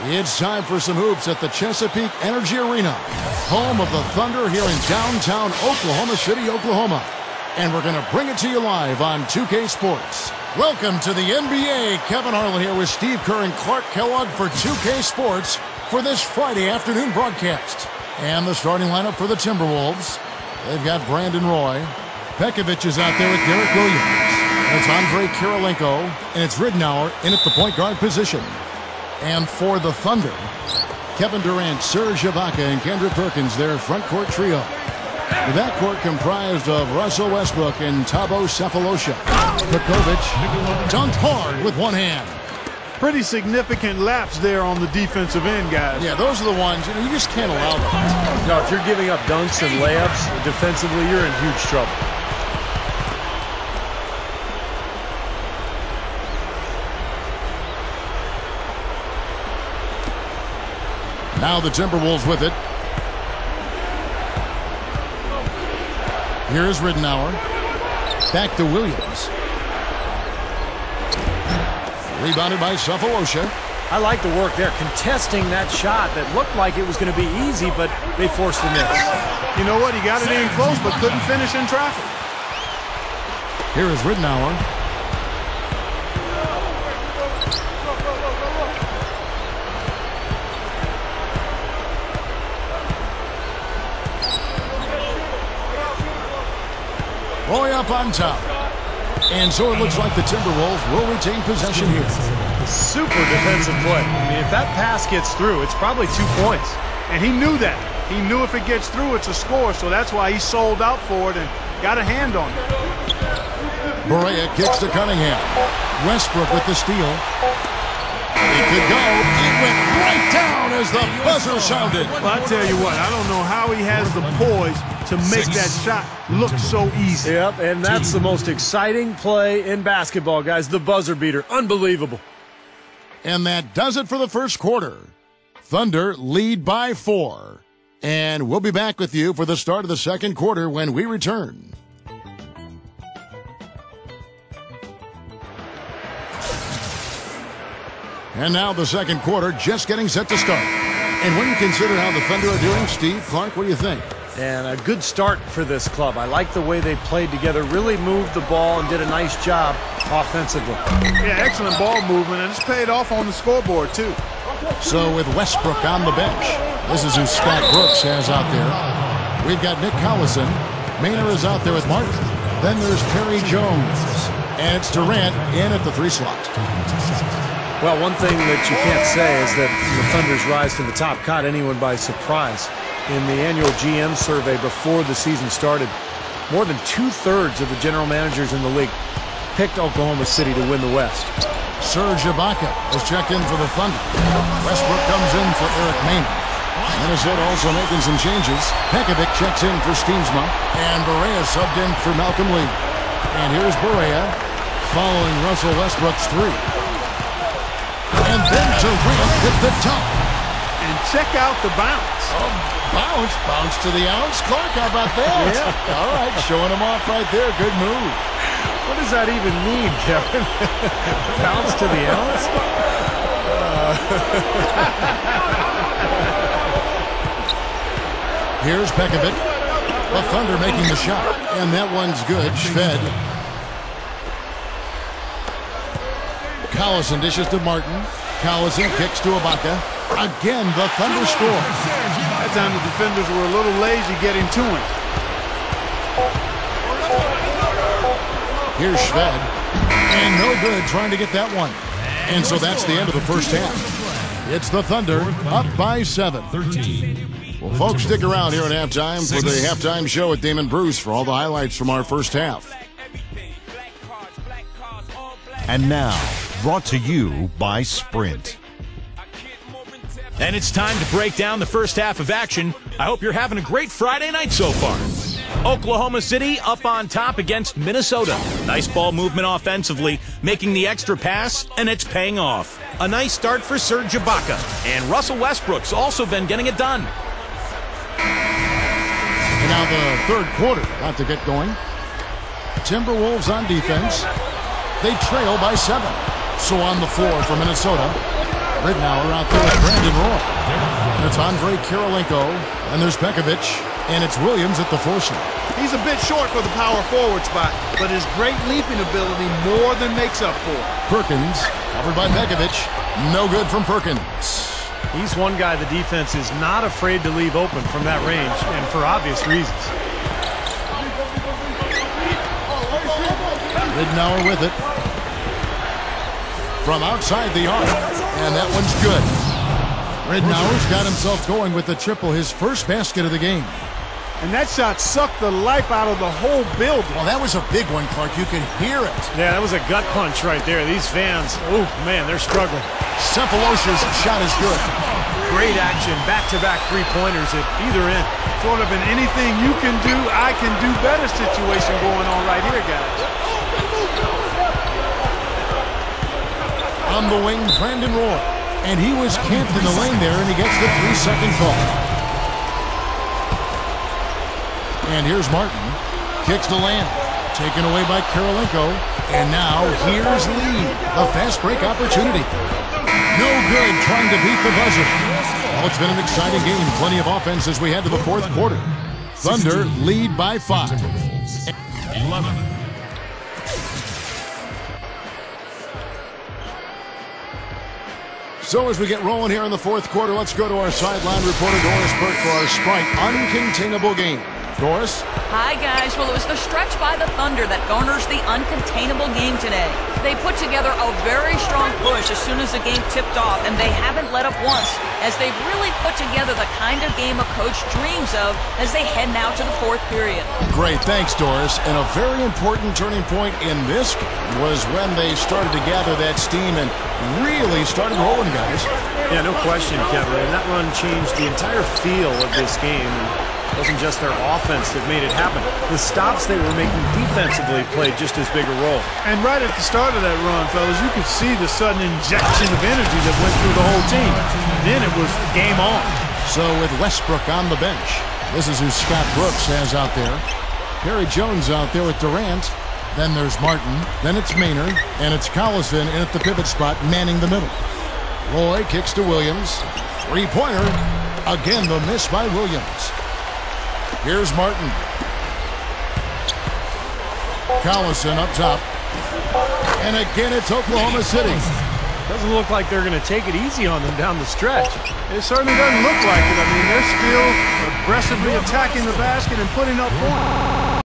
It's time for some hoops at the Chesapeake Energy Arena, home of the Thunder here in downtown Oklahoma City, Oklahoma. And we're going to bring it to you live on 2K Sports. Welcome to the NBA. Kevin Harlan here with Steve Kerr and Clark Kellogg for 2K Sports for this Friday afternoon broadcast. And the starting lineup for the Timberwolves. They've got Brandon Roy. Pekovic is out there with Derek Williams. And it's Andre Kirilenko. And it's Ridnour in at the point guard position. And for the Thunder, Kevin Durant, Serge Ibaka, and Kendrick Perkins, their front court trio. The backcourt comprised of Russell Westbrook and Thabo Sefolosha. Pekovic dunked hard with one hand. Pretty significant lapse there on the defensive end, guys. Yeah, those are the ones, you just can't allow them. No, if you're giving up dunks and layups defensively, you're in huge trouble. Now the Timberwolves with it. Here's Ridnour. Back to Williams. Rebounded by Sefolosha. I like the work there, contesting that shot that looked like it was going to be easy, but they forced the miss. You know what? He got it in close, but couldn't finish in traffic. Here is Ridnour. Roy up on top. And so it looks like the Timberwolves will retain possession here. Super defensive play. I mean, if that pass gets through, it's probably 2 points. And he knew that. He knew if it gets through, it's a score, so that's why he sold out for it and got a hand on it. Barea kicks to Cunningham. Westbrook with the steal. It could go. It went right down as the buzzer sounded. Well, I tell you what, I don't know how he has the poise to make that shot look so easy. Yep, and that's the most exciting play in basketball, guys. The buzzer beater. Unbelievable. And that does it for the first quarter. Thunder lead by 4. And we'll be back with you for the start of the second quarter when we return. And now the second quarter just getting set to start. And when you consider how the Thunder are doing, Steve, Clark, what do you think? And a good start for this club. I like the way they played together, really moved the ball and did a nice job offensively. Yeah, excellent ball movement, and it's paid off on the scoreboard, too. So with Westbrook on the bench, this is who Scott Brooks has out there. We've got Nick Collison. Maynard is out there with Martin. Then there's Perry Jones. And it's Durant in at the 3 slot. Well, one thing that you can't say is that the Thunder's rise to the top caught anyone by surprise. In the annual GM survey before the season started, more than 2/3 of the general managers in the league picked Oklahoma City to win the West. Serge Ibaka is checked in for the Thunder. Westbrook comes in for Eric Maynard. Minnesota also making some changes. Pekovic checks in for Steensma. And Barea subbed in for Malcolm Lee. And here's Barea following Russell Westbrook's 3. And then Durant with the top. And check out the bounce. Bounce to the ounce. Clark, how about that? Yeah. All right, showing him off right there. Good move. What does that even mean, Kevin? Bounce to the ounce? Here's Pekovic. The Thunder making the shot. And that one's good. Shved. Collison dishes to Martin. Collison kicks to Ibaka. Again, the Thunder score. That time the defenders were a little lazy getting to him. Here's Shved. And no good trying to get that one. And so that's the end of the first half. It's the Thunder up by 7. Well, folks, stick around here at halftime for the halftime show at Damon Bruce for all the highlights from our first half. And now, brought to you by Sprint. And it's time to break down the first half of action. I hope you're having a great Friday night so far. Oklahoma City up on top against Minnesota. Nice ball movement offensively, making the extra pass, and it's paying off. A nice start for Serge Ibaka. And Russell Westbrook's also been getting it done. And now the third quarter about to get going. Timberwolves on defense. They trail by 7. So on the floor for Minnesota. Ridnour out there with Brandon Roy. And it's Andre Kirilenko. And there's Pekovic. And it's Williams at the 4 slot. He's a bit short for the power forward spot, but his great leaping ability more than makes up for it. Perkins, covered by Pekovic. No good from Perkins. He's one guy the defense is not afraid to leave open from that range, and for obvious reasons. Ridnour with it. From outside the arc. And that one's good. Ridnour's got himself going with the triple, his first basket of the game. And that shot sucked the life out of the whole building. Well, that was a big one, Clark. You can hear it. Yeah, that was a gut punch right there. These fans, oh, man, they're struggling. Cephalosha's shot is good. Great action, back-to-back three-pointers at either end. Sort of an anything you can do, I can do better situation going on right here, guys. On the wing, Brandon Roy. And he was camped in the lane there, and he gets the 3-second call. And here's Martin. Kicks to Lamb. Taken away by Kirilenko. And now here's Lee. A fast break opportunity. No good trying to beat the buzzer. Well, it's been an exciting game. Plenty of offense as we head to the 4th quarter. Thunder lead by 5. 11. So as we get rolling here in the 4th quarter, let's go to our sideline reporter, Doris Burke, for our Sprite Uncontainable game. Doris? Hi, guys. Well, it was the stretch by the Thunder that garners the uncontainable game today. They put together a very strong push as soon as the game tipped off, and they haven't let up once, as they've really put together the kind of game a coach dreams of as they head now to the 4th period. Great. Thanks, Doris. And a very important turning point in this game was when they started to gather that steam and really started rolling, guys. Yeah, no question, Kevin. And that run changed the entire feel of this game. It wasn't just their offense that made it happen. The stops they were making defensively played just as big a role. And right at the start of that run, fellas, you could see the sudden injection of energy that went through the whole team. Then it was game on. So with Westbrook on the bench, this is who Scott Brooks has out there. Perry Jones out there with Durant. Then there's Martin. Then it's Maynard. And it's Collison in at the pivot spot, manning the middle. Roy kicks to Williams. Three-pointer. Again, the miss by Williams. Here's Martin. Collison up top. And again, it's Oklahoma City. Doesn't look like they're going to take it easy on them down the stretch. It certainly doesn't look like it. I mean, they're still aggressively attacking the basket and putting up points.